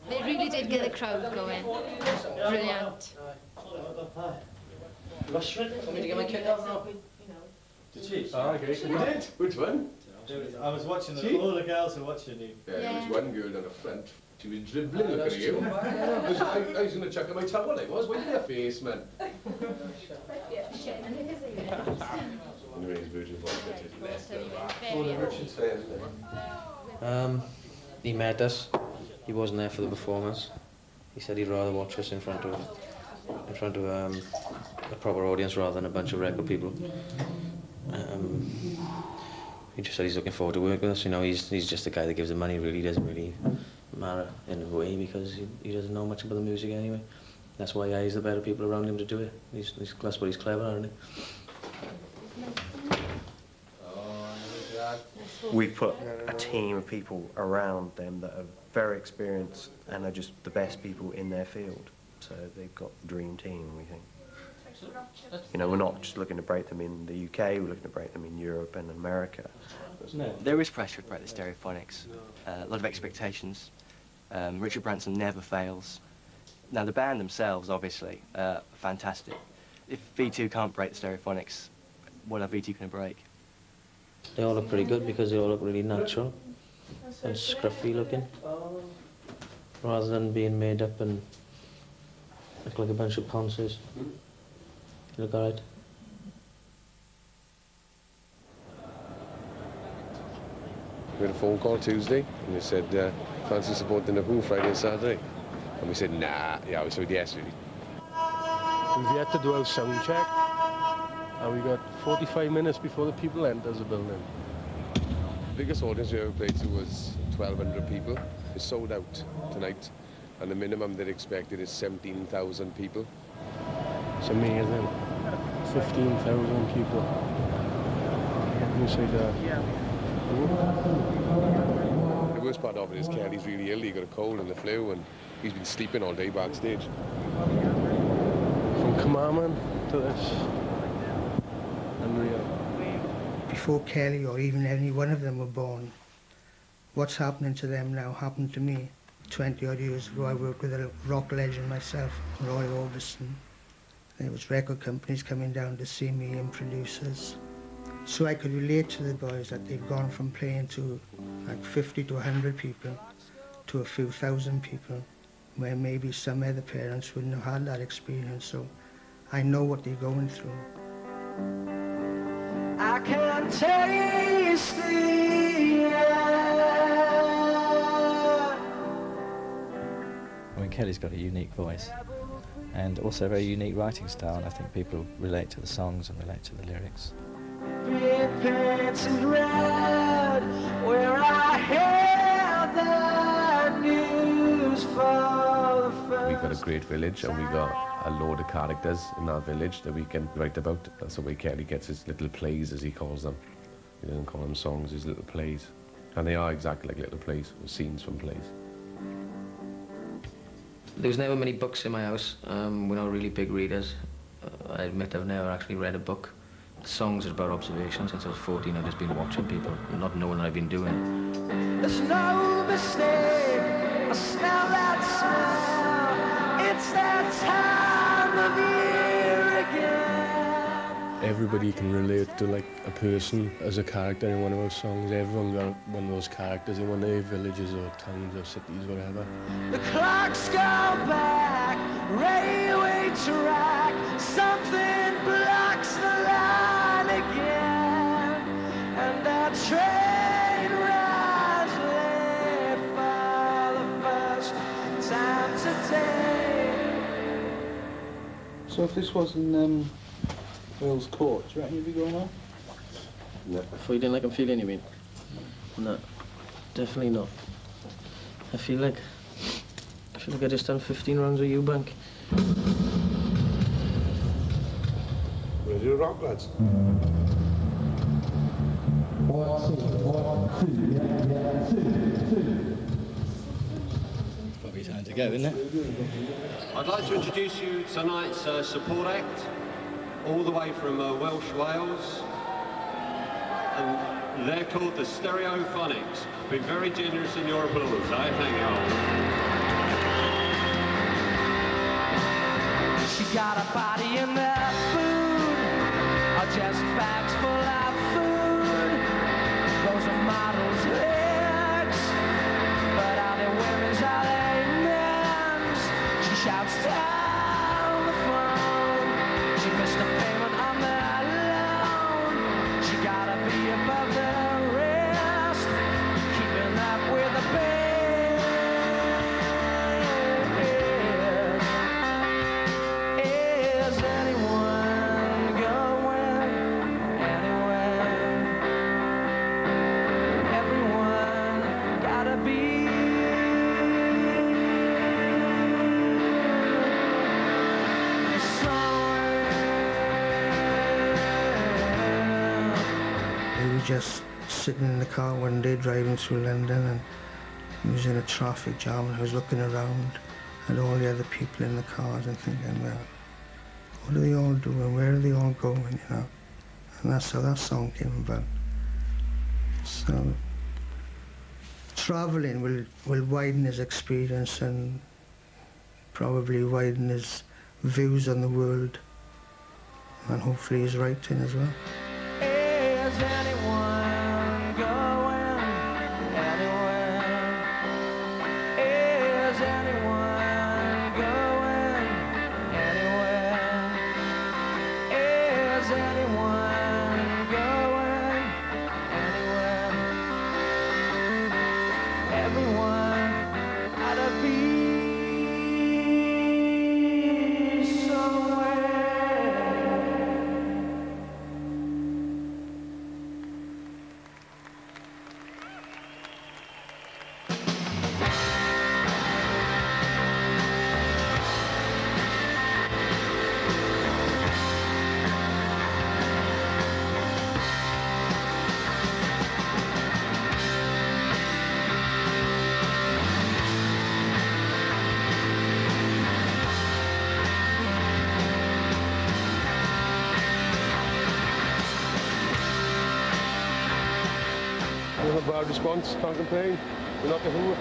They really did get the crowd going. Brilliant. Rush for it? Want me to get my kit off now? Did she? Oh, okay. You did? Which one? I was watching all the girls were watching you. Yeah, there was one girl down the front. She was dribbling looking at you. I was going to chuck her my towel, I was. Wait in your face, man. Anyways, Virgin Voice, he met us. He wasn't there for the performance. He said he'd rather watch us in front of a proper audience rather than a bunch of record people. He just said he's looking forward to working with us. You know, he's just the guy that gives the money. Really doesn't really matter in a way because he doesn't know much about the music anyway. That's why he's the better people around him to do it. That's what he's clever at, isn't he? We put a team of people around them that are very experienced and are just the best people in their field. So they've got the dream team, we think. You know, we're not just looking to break them in the UK, we're looking to break them in Europe and America. There is pressure to break the Stereophonics, a lot of expectations. Richard Branson never fails. Now, the band themselves, obviously, are fantastic. If V2 can't break the Stereophonics, what are V2 going to break? They all look pretty good because they all look really natural and scruffy looking, rather than being made up and look like a bunch of ponces. You look alright. We had a phone call Tuesday, and they said, fancy supporting the Who Friday and Saturday? And we said, nah. Yeah, we said yes, really. We've yet to do our sound check, and we got 45 minutes before the people enter the building. The biggest audience we ever played to was 1,200 people. It's sold out tonight, and the minimum they'd expected is 17,000 people. It's amazing. 15,000 people. You say that? The worst part of it is Kelly's really ill. He got a cold and the flu, and he's been sleeping all day backstage. From Commandment to this. Unreal. Before Kelly or even any one of them were born, what's happening to them now happened to me 20 odd years ago. I worked with a rock legend myself, Roy Orbison. There was record companies coming down to see me and producers. So I could relate to the boys that they've gone from playing to like 50 to 100 people to a few thousand people, where maybe some other parents wouldn't have had that experience. So I know what they're going through. I can taste the air. I mean, Kelly's got a unique voice and also a very unique writing style, and I think people relate to the songs and relate to the lyrics. Painted red, where I hear the news for the first. We've got a great village, and we've got a load of characters in that village that we can write about. That's the way Kelly gets his little plays, as he calls them. He doesn't call them songs, his little plays. And they are exactly like little plays, scenes from plays. There was never many books in my house. We're not really big readers. I admit I've never actually read a book. The songs are about observation. Since I was 14, I've just been watching people, not knowing what I've been doing. There's no mistake, I smell that smell. It's that time of year again. Everybody can relate to like a person as a character in one of our songs. Everyone got one of those characters in one of their villages or towns or cities, whatever. The clocks go back, railway track, something blocks the line again, and that train runs late for the first time today. So if this wasn't Earl's Court, do you reckon you'd be going on? No. If you didn't like I'm feeling, you mean? No, definitely not. I feel like I just done 15 rounds with Eubank. Ready to rock, lads? 1, 2, 1, 2. Probably time to go, isn't it? I'd like to introduce you tonight's support act, all the way from Welsh Wales, and they're called the Stereophonics. Been very generous in your applause, I thank you all. She got a body in that food, or just bags full of food. Those are models' legs, but are they women's, are they men's? She shouts down the phone. She missed a payment on that loan. She gotta be above the rest, keeping up with the best. Is anyone going anywhere? Everyone gotta be somewhere. We were just sitting in the car one day driving through London, and he was in a traffic jam, and I was looking around at all the other people in the cars and thinking, well, what are they all doing? Where are they all going, you know? And that's how that song came about. So, travelling will widen his experience and probably widen his views on the world, and hopefully his writing as well. Is anyone going anywhere? Is anyone going anywhere? Is anyone going anywhere? Everyone gotta be somewhere. We have a bad response, can't complain. We're not the who.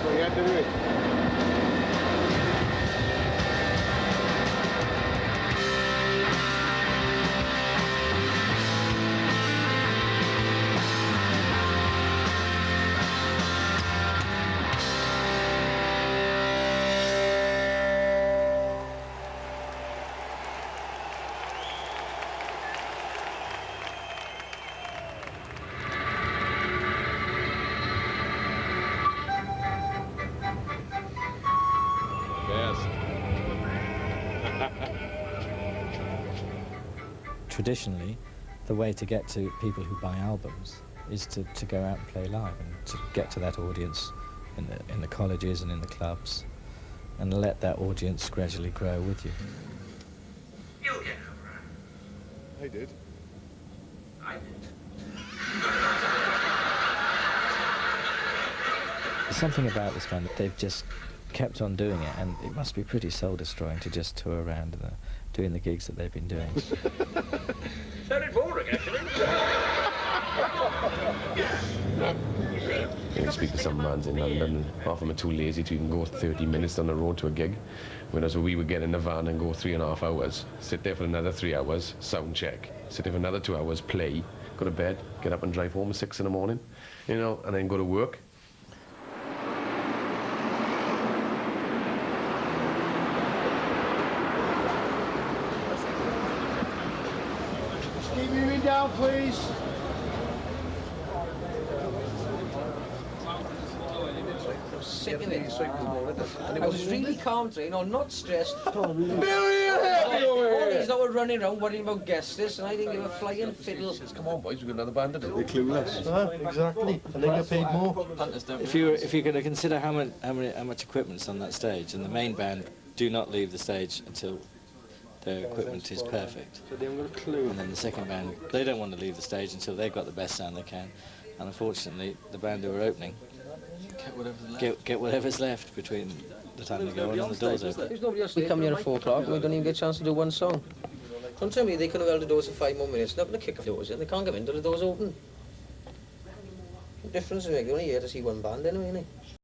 Not yet, anyway. Traditionally, the way to get to people who buy albums is to go out and play live and to get to that audience in the colleges and in the clubs and let that audience gradually grow with you. You'll get over it. I did. I did. There's something about this band that they've just kept on doing it, and it must be pretty soul-destroying to just tour around doing the gigs that they've been doing. Very boring, actually. You speak to some bands in London, and half of them are too lazy to even go 30 minutes down the road to a gig. Whereas we would get in the van and go 3.5 hours, sit there for another 3 hours, sound check, sit there for another 2 hours, play, go to bed, get up and drive home at 6 in the morning, you know, and then go to work. Keep me down, please. Sick of it. And I was really calm today, you know, not stressed. All these that were running around worrying about guest lists, and I didn't give a flying fiddle. Come on, boys, we've got another band to do. They're clueless. Exactly. And they get paid more. If you're going to consider how much equipment's on that stage, and the main band do not leave the stage until their equipment is perfect. So they haven't got a clue. And then the second band, they don't want to leave the stage until they've got the best sound they can. And unfortunately, the band who are opening get whatever's left between the time they go in and the doors open. We come here at 4 o'clock and we don't even get a chance to do one song. Don't tell me they could have held the doors for 5 more minutes. They're not going to kick the doors in. They can't come in until the doors open. What difference does it make? They're only here to see one band anyway, innit?